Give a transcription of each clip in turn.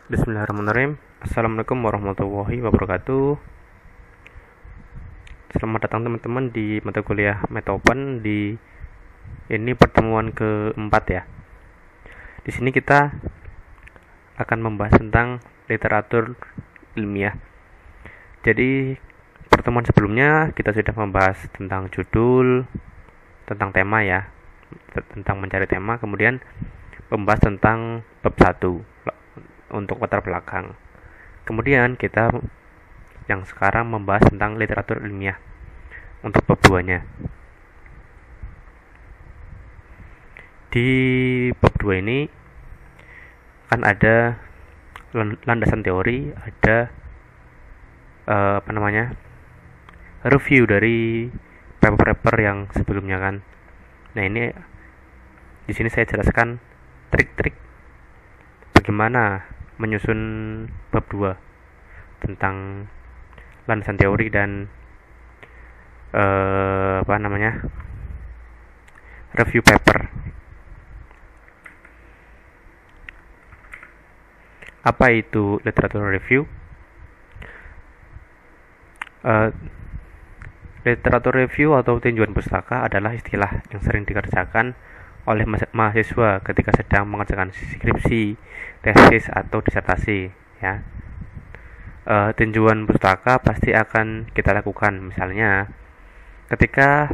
Bismillahirrahmanirrahim. Assalamualaikum warahmatullahi wabarakatuh. Selamat datang teman-teman di mata kuliah Metopen. Di ini pertemuan keempat ya. Di sini kita akan membahas tentang literatur ilmiah. Jadi pertemuan sebelumnya kita sudah membahas tentang judul, tentang tema ya, tentang mencari tema. Kemudian membahas tentang bab 1 untuk latar belakang. Kemudian kita yang sekarang membahas tentang literatur ilmiah untuk bab 2-nya. Di bab 2 ini kan ada landasan teori, ada review dari paper-paper yang sebelumnya kan. Nah, ini di sini saya jelaskan trik-trik bagaimana menyusun bab 2 tentang landasan teori dan review paper. Apa itu literatur review? Literatur review atau tinjauan pustaka adalah istilah yang sering dikerjakan oleh mahasiswa ketika sedang mengerjakan skripsi, tesis atau disertasi ya. Tinjauan pustaka pasti akan kita lakukan misalnya ketika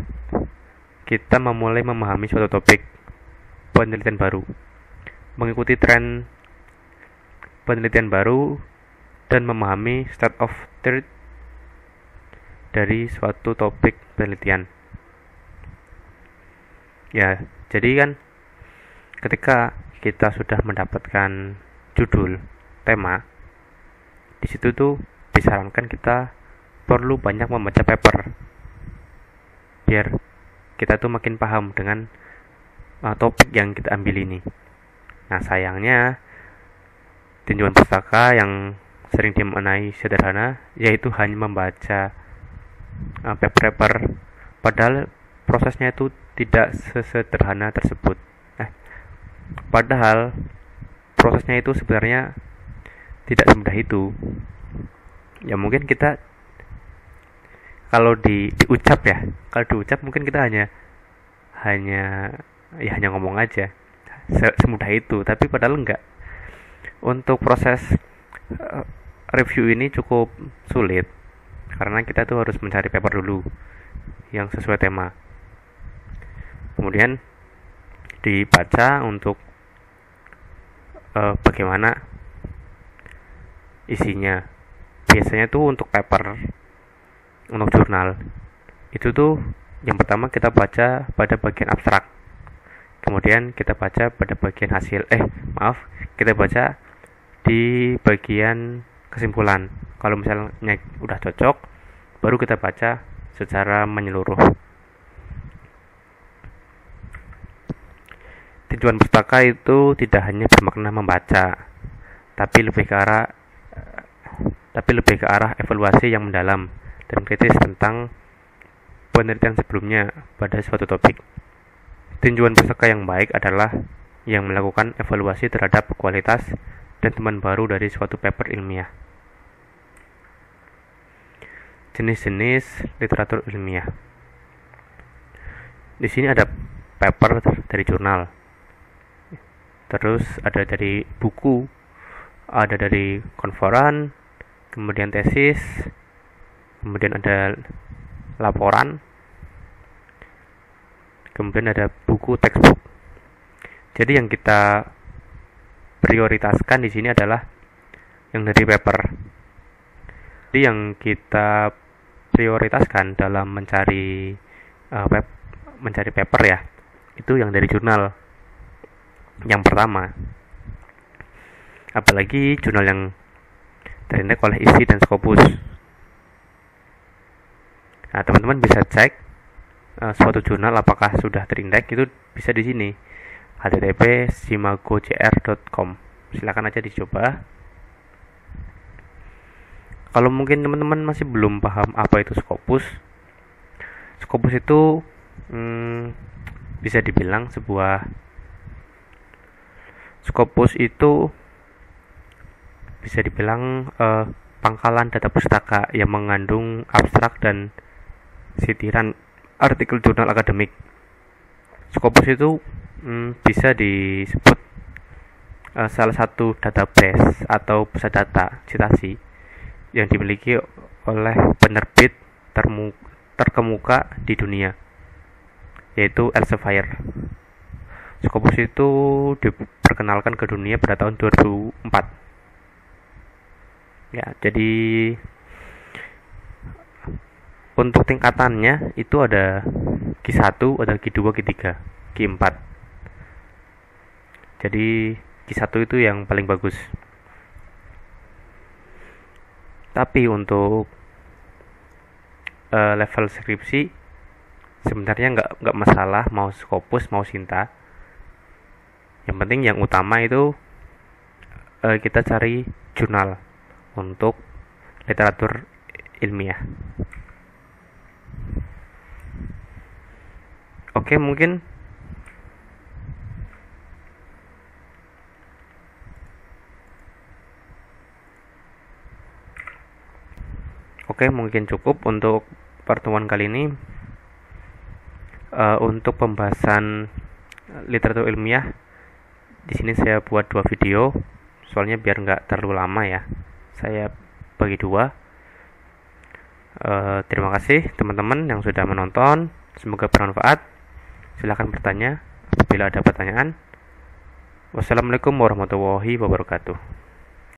kita memulai memahami suatu topik penelitian baru, mengikuti tren penelitian baru dan memahami state of the art dari suatu topik penelitian ya. Jadi kan ketika kita sudah mendapatkan judul, tema, di situ tuh disarankan kita perlu banyak membaca paper biar kita tuh makin paham dengan topik yang kita ambil ini. Nah, sayangnya tinjauan pustaka yang sering dimaknai sederhana yaitu hanya membaca paper-paper, padahal prosesnya itu tidak sesederhana tersebut. Padahal prosesnya itu sebenarnya tidak semudah itu. Ya mungkin kita kalau diucap mungkin kita hanya ngomong aja semudah itu, tapi padahal enggak. Untuk proses review ini cukup sulit karena kita tuh harus mencari paper dulu yang sesuai tema, kemudian dibaca untuk bagaimana isinya. Biasanya tuh untuk paper, untuk jurnal itu tuh yang pertama kita baca pada bagian abstrak, kemudian kita baca pada bagian kita baca di bagian kesimpulan. Kalau misalnya udah cocok, baru kita baca secara menyeluruh. Tinjauan pustaka itu tidak hanya bermakna membaca, tapi lebih ke arah evaluasi yang mendalam dan kritis tentang penelitian sebelumnya pada suatu topik. Tinjauan pustaka yang baik adalah yang melakukan evaluasi terhadap kualitas dan teman baru dari suatu paper ilmiah. Jenis-jenis literatur ilmiah. Di sini ada paper dari jurnal, terus ada dari buku, ada dari konferan, kemudian tesis, kemudian ada laporan, kemudian ada buku textbook. Jadi yang kita prioritaskan di sini adalah yang dari paper. Jadi yang kita prioritaskan dalam mencari paper ya, itu yang dari jurnal yang pertama. Apalagi jurnal yang terindeks oleh isi dan Scopus. Nah, teman-teman bisa cek suatu jurnal apakah sudah terindeks, itu bisa di sini http://simagojr.com. Silakan aja dicoba. Kalau mungkin teman-teman masih belum paham apa itu Scopus itu bisa dibilang Scopus itu bisa dibilang pangkalan data pustaka yang mengandung abstrak dan sitiran artikel jurnal akademik. Scopus itu bisa disebut salah satu database atau pusat data citasi yang dimiliki oleh penerbit terkemuka di dunia, yaitu Elsevier. Scopus itu diperkenalkan ke dunia pada tahun 2004. Ya, jadi untuk tingkatannya itu ada Q1, ada Q2, Q3, Q4. Jadi Q1 itu yang paling bagus. Tapi untuk level skripsi sebenarnya nggak masalah mau Scopus mau Sinta. Yang penting yang utama itu kita cari jurnal untuk literatur ilmiah. Oke, mungkin cukup untuk pertemuan kali ini. Untuk pembahasan literatur ilmiah, di sini saya buat 2 video, soalnya biar nggak terlalu lama ya. Saya bagi 2. Terima kasih teman-teman yang sudah menonton. Semoga bermanfaat. Silakan bertanya apabila ada pertanyaan. Wassalamualaikum warahmatullahi wabarakatuh.